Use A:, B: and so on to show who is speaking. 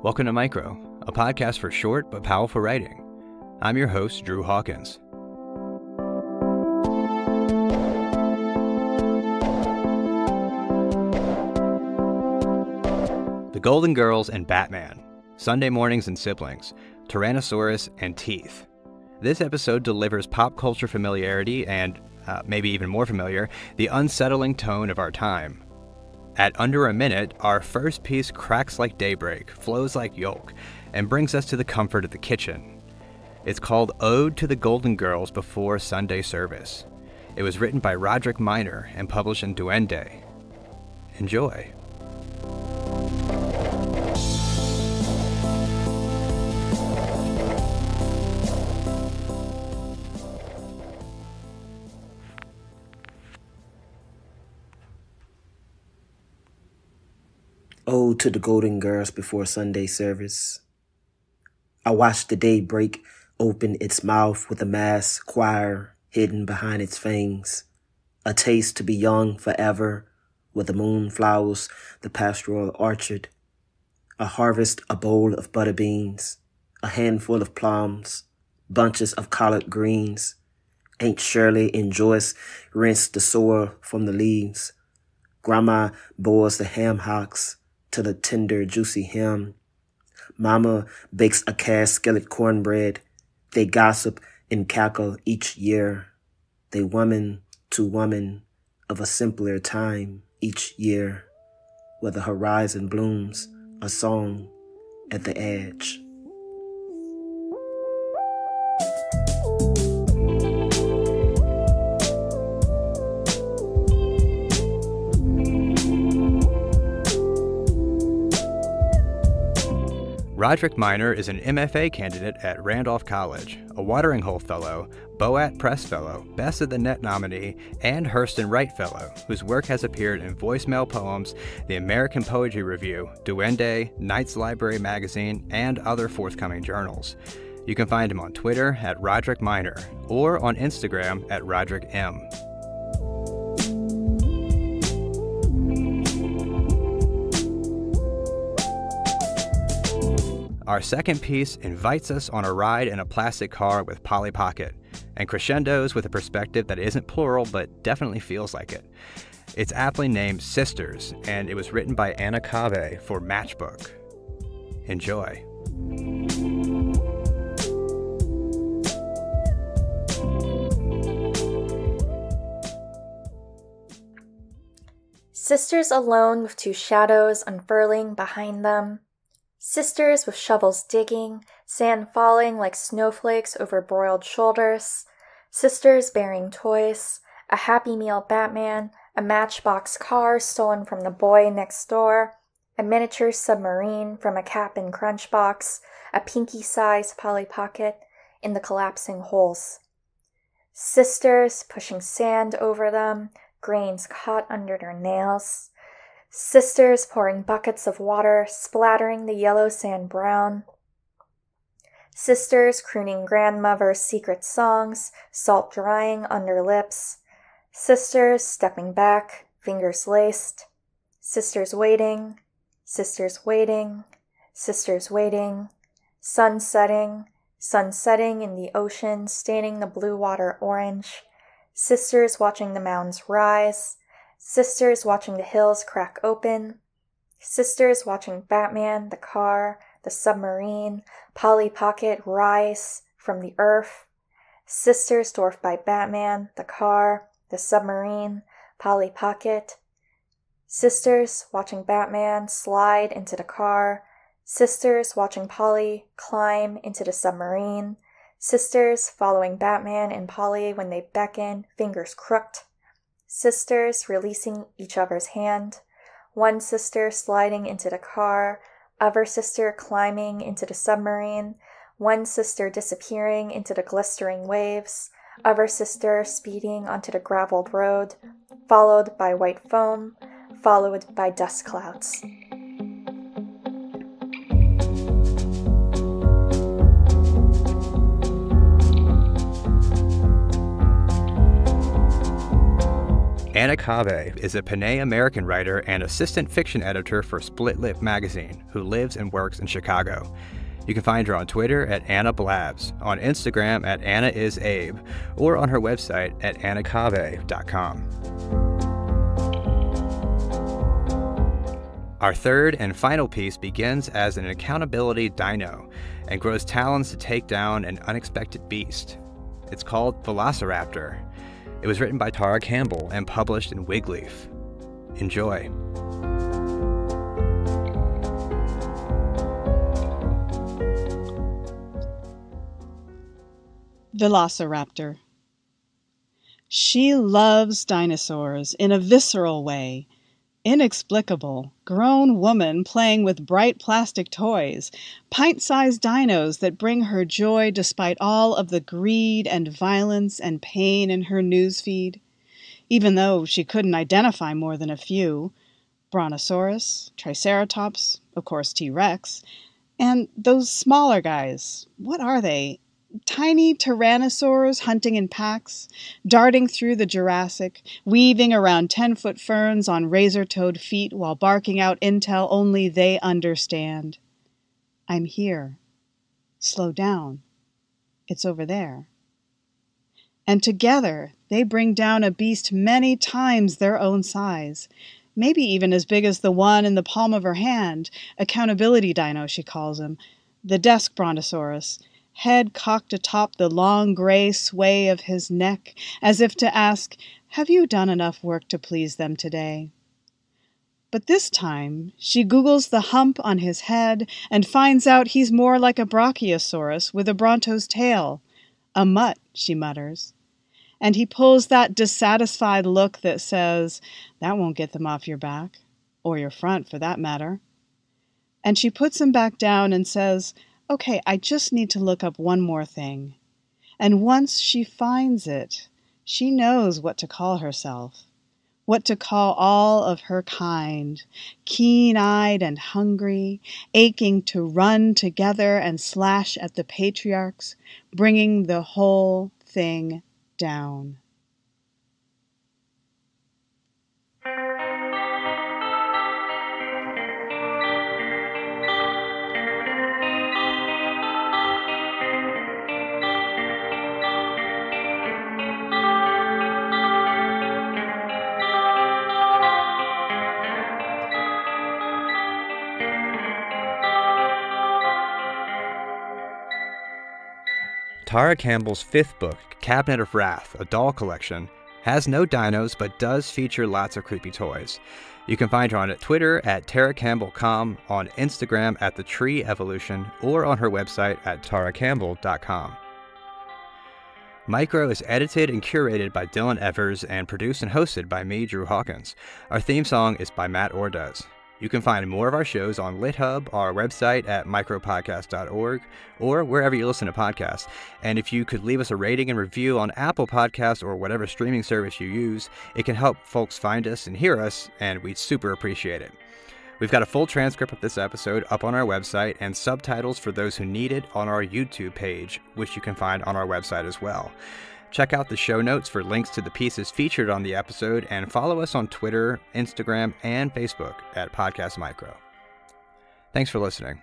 A: Welcome to Micro, a podcast for short but powerful writing. I'm your host, Drew Hawkins. The Golden Girls and Batman, Sunday Mornings and Siblings, Tyrannosaurus and Teeth. This episode delivers pop culture familiarity and, maybe even more familiar, the unsettling tone of our time. At under a minute, our first piece cracks like daybreak, flows like yolk, and brings us to the comfort of the kitchen. It's called Ode to the Golden Girls Before Sunday Service. It was written by Rodrick Minor and published in Duende. Enjoy.
B: Ode to the Golden Girls Before Sunday Service. I watched the day break open its mouth with a mass choir hidden behind its fangs. A taste to be young forever, where the moon flowers the pastoral orchard. A harvest, a bowl of butter beans, a handful of plums, bunches of collard greens. Aunt Shirley and Joyce rinse the soil from the leaves. Grandma boils the ham hocks to the tender, juicy hem. Mama bakes a cast skillet cornbread. They gossip and cackle each year. They woman to woman of a simpler time each year, where the horizon blooms a song at the edge.
A: Rodrick Minor is an MFA candidate at Randolph College, a Watering Hole Fellow, BOAAT Press Fellow, Best of the Net nominee, and Hurston Wright Fellow, whose work has appeared in Voicemail Poems, the American Poetry Review, Duende, Knight's Library Magazine, and other forthcoming journals. You can find him on Twitter at Rodrick Minor or on Instagram at Rodrick M. Our second piece invites us on a ride in a plastic car with Polly Pocket, and crescendos with a perspective that isn't plural but definitely feels like it. It's aptly named Sisters, and it was written by Cabe for Matchbook. Enjoy.
C: Sisters alone with two shadows unfurling behind them. Sisters with shovels digging, sand falling like snowflakes over broiled shoulders. Sisters bearing toys, a Happy Meal Batman, a Matchbox car stolen from the boy next door, a miniature submarine from a Cap'n Crunch box, a pinky-sized Polly Pocket in the collapsing holes. Sisters pushing sand over them, grains caught under their nails. Sisters pouring buckets of water, splattering the yellow sand brown. Sisters crooning grandmother's secret songs, salt drying under lips. Sisters stepping back, fingers laced. Sisters waiting, sisters waiting, sisters waiting. Sun setting in the ocean, staining the blue water orange. Sisters watching the mountains rise. Sisters watching the hills crack open. Sisters watching Batman, the car, the submarine, Polly Pocket rise from the earth. Sisters dwarfed by Batman, the car, the submarine, Polly Pocket. Sisters watching Batman slide into the car. Sisters watching Polly climb into the submarine. Sisters following Batman and Polly when they beckon, fingers crooked. Sisters releasing each other's hand, one sister sliding into the car, other sister climbing into the submarine, one sister disappearing into the glistering waves, other sister speeding onto the graveled road, followed by white foam, followed by dust clouds.
A: Anna Cabe is a Pinay American writer and assistant fiction editor for Split Lip magazine who lives and works in Chicago. You can find her on Twitter at Anna Blabs, on Instagram at AnnaIsAbe, or on her website at annacabe.com. Our third and final piece begins as an accountability dino and grows talons to take down an unexpected beast. It's called Velociraptor. It was written by Tara Campbell and published in Wigleaf. Enjoy.
D: Velociraptor. She loves dinosaurs in a visceral way. Inexplicable, grown woman playing with bright plastic toys, pint-sized dinos that bring her joy despite all of the greed and violence and pain in her newsfeed, even though she couldn't identify more than a few. Brontosaurus, Triceratops, of course T-Rex, and those smaller guys, what are they? Tiny tyrannosaurs hunting in packs, darting through the Jurassic, weaving around 10-foot ferns on razor-toed feet while barking out intel only they understand. I'm here. Slow down. It's over there. And together, they bring down a beast many times their own size, maybe even as big as the one in the palm of her hand, accountability dino she calls him, the desk brontosaurus, head cocked atop the long gray sway of his neck, as if to ask, have you done enough work to please them today? But this time, she Googles the hump on his head and finds out he's more like a brachiosaurus with a bronto's tail. A mutt, she mutters. And he pulls that dissatisfied look that says, that won't get them off your back, or your front for that matter. And she puts him back down and says, okay, I just need to look up one more thing. And once she finds it, she knows what to call herself, what to call all of her kind, keen-eyed and hungry, aching to run together and slash at the patriarchs, bringing the whole thing down.
A: Tara Campbell's fifth book, Cabinet of Wrath, a doll collection, has no dinos but does feature lots of creepy toys. You can find her on Twitter at TaraCampbell.com, on Instagram at The Tree Evolution, or on her website at taracampbell.com. Micro is edited and curated by Dylan Evers and produced and hosted by me, Drew Hawkins. Our theme song is by Matt Ordez. You can find more of our shows on LitHub, our website at micropodcast.org, or wherever you listen to podcasts. And if you could leave us a rating and review on Apple Podcasts or whatever streaming service you use, it can help folks find us and hear us, and we'd super appreciate it. We've got a full transcript of this episode up on our website and subtitles for those who need it on our YouTube page, which you can find on our website as well. Check out the show notes for links to the pieces featured on the episode, and follow us on Twitter, Instagram, and Facebook at Podcast Micro. Thanks for listening.